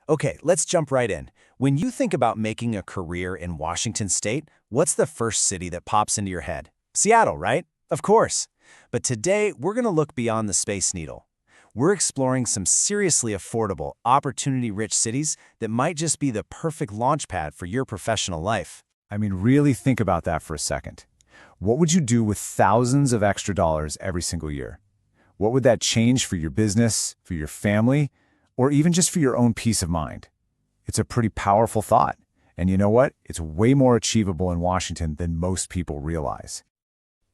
Okay, let's jump right in. When you think about making a career in Washington State, what's the first city that pops into your head? Seattle, right? Of course. But today, we're going to look beyond the Space Needle. We're exploring some seriously affordable, opportunity-rich cities that might just be the perfect launchpad for your professional life. I mean, really think about that for a second. What would you do with thousands of extra dollars every single year? What would that change for your business, for your family, or even just for your own peace of mind? It's a pretty powerful thought. And you know what? It's way more achievable in Washington than most people realize.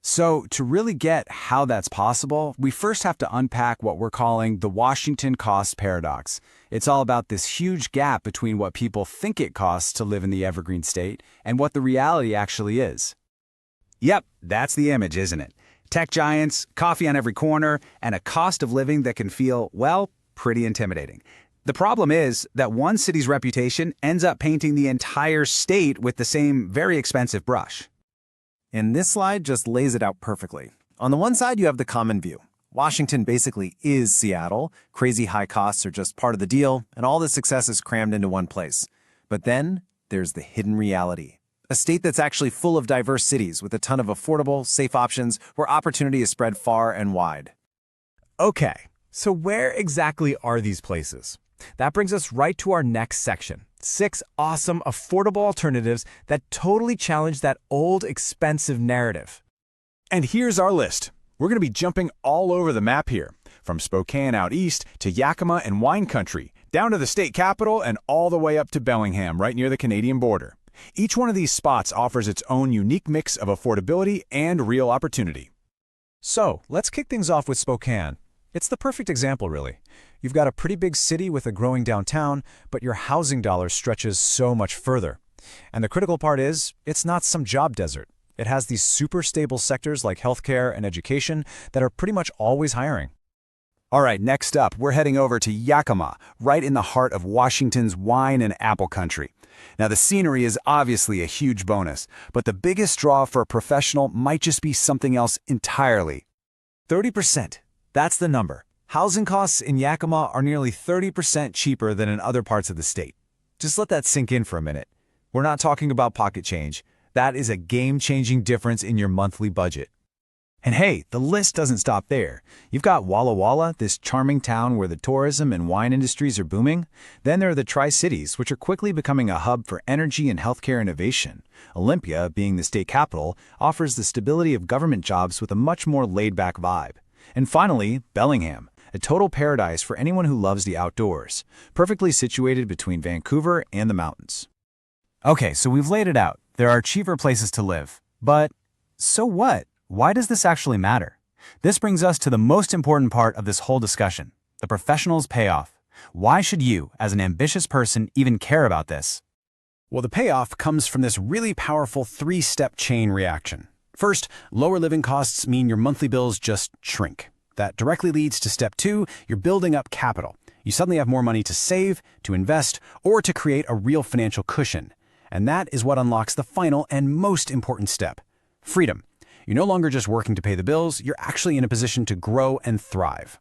So, to really get how that's possible, we first have to unpack what we're calling the Washington cost paradox. It's all about this huge gap between what people think it costs to live in the Evergreen State and what the reality actually is. Yep, that's the image, isn't it? Tech giants, coffee on every corner, and a cost of living that can feel, well, pretty intimidating. The problem is that one city's reputation ends up painting the entire state with the same very expensive brush. And this slide just lays it out perfectly. On the one side, you have the common view. Washington basically is Seattle. Crazy high costs are just part of the deal, and all the success is crammed into one place. But then there's the hidden reality. A state that's actually full of diverse cities with a ton of affordable, safe options where opportunity is spread far and wide. Okay, so where exactly are these places? That brings us right to our next section. 6 awesome, affordable alternatives that totally challenge that old, expensive narrative. And here's our list. We're going to be jumping all over the map here, from Spokane out east to Yakima and wine country, down to the state capital and all the way up to Bellingham, right near the Canadian border. Each one of these spots offers its own unique mix of affordability and real opportunity. So, let's kick things off with Spokane. It's the perfect example, really. You've got a pretty big city with a growing downtown, but your housing dollar stretches so much further. And the critical part is, it's not some job desert. It has these super stable sectors like healthcare and education that are pretty much always hiring. All right, next up, we're heading over to Yakima, right in the heart of Washington's wine and apple country. Now, the scenery is obviously a huge bonus, but the biggest draw for a professional might just be something else entirely. 30%. That's the number. Housing costs in Yakima are nearly 30% cheaper than in other parts of the state. Just let that sink in for a minute. We're not talking about pocket change. That is a game-changing difference in your monthly budget. And hey, the list doesn't stop there. You've got Walla Walla, this charming town where the tourism and wine industries are booming. Then there are the Tri-Cities, which are quickly becoming a hub for energy and healthcare innovation. Olympia, being the state capital, offers the stability of government jobs with a much more laid-back vibe. And finally, Bellingham, a total paradise for anyone who loves the outdoors, perfectly situated between Vancouver and the mountains. Okay, so we've laid it out. There are cheaper places to live. But so what? Why does this actually matter? This brings us to the most important part of this whole discussion, the professional's payoff. Why should you, as an ambitious person, even care about this? Well, the payoff comes from this really powerful 3-step chain reaction. First, lower living costs mean your monthly bills just shrink. That directly leads to step 2, you're building up capital. You suddenly have more money to save, to invest, or to create a real financial cushion. And that is what unlocks the final and most important step, freedom. You're no longer just working to pay the bills, you're actually in a position to grow and thrive.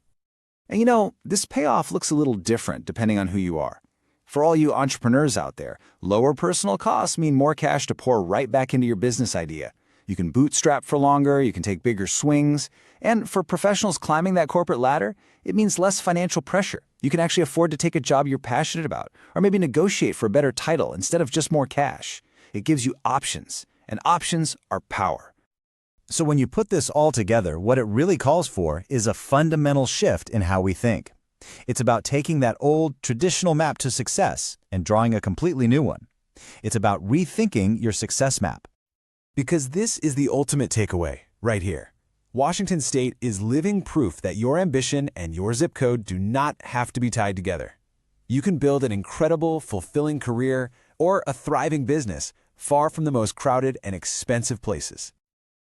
And you know, this payoff looks a little different depending on who you are. For all you entrepreneurs out there, lower personal costs mean more cash to pour right back into your business idea. You can bootstrap for longer, you can take bigger swings. And for professionals climbing that corporate ladder, it means less financial pressure. You can actually afford to take a job you're passionate about, or maybe negotiate for a better title instead of just more cash. It gives you options, and options are power. So when you put this all together, what it really calls for is a fundamental shift in how we think. It's about taking that old, traditional map to success and drawing a completely new one. It's about rethinking your success map. Because this is the ultimate takeaway, right here. Washington State is living proof that your ambition and your zip code do not have to be tied together. You can build an incredible, fulfilling career or a thriving business far from the most crowded and expensive places.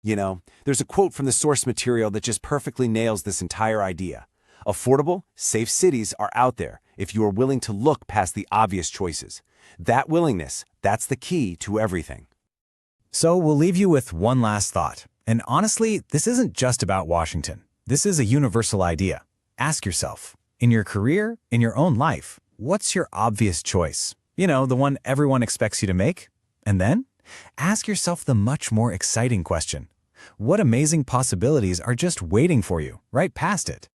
You know, there's a quote from the source material that just perfectly nails this entire idea. Affordable, safe cities are out there if you are willing to look past the obvious choices. That willingness, that's the key to everything. So we'll leave you with one last thought. And honestly, this isn't just about Washington. This is a universal idea. Ask yourself, in your career, in your own life, What's your obvious choice? You know, the one everyone expects you to make? And then, ask yourself the much more exciting question. What amazing possibilities are just waiting for you right past it?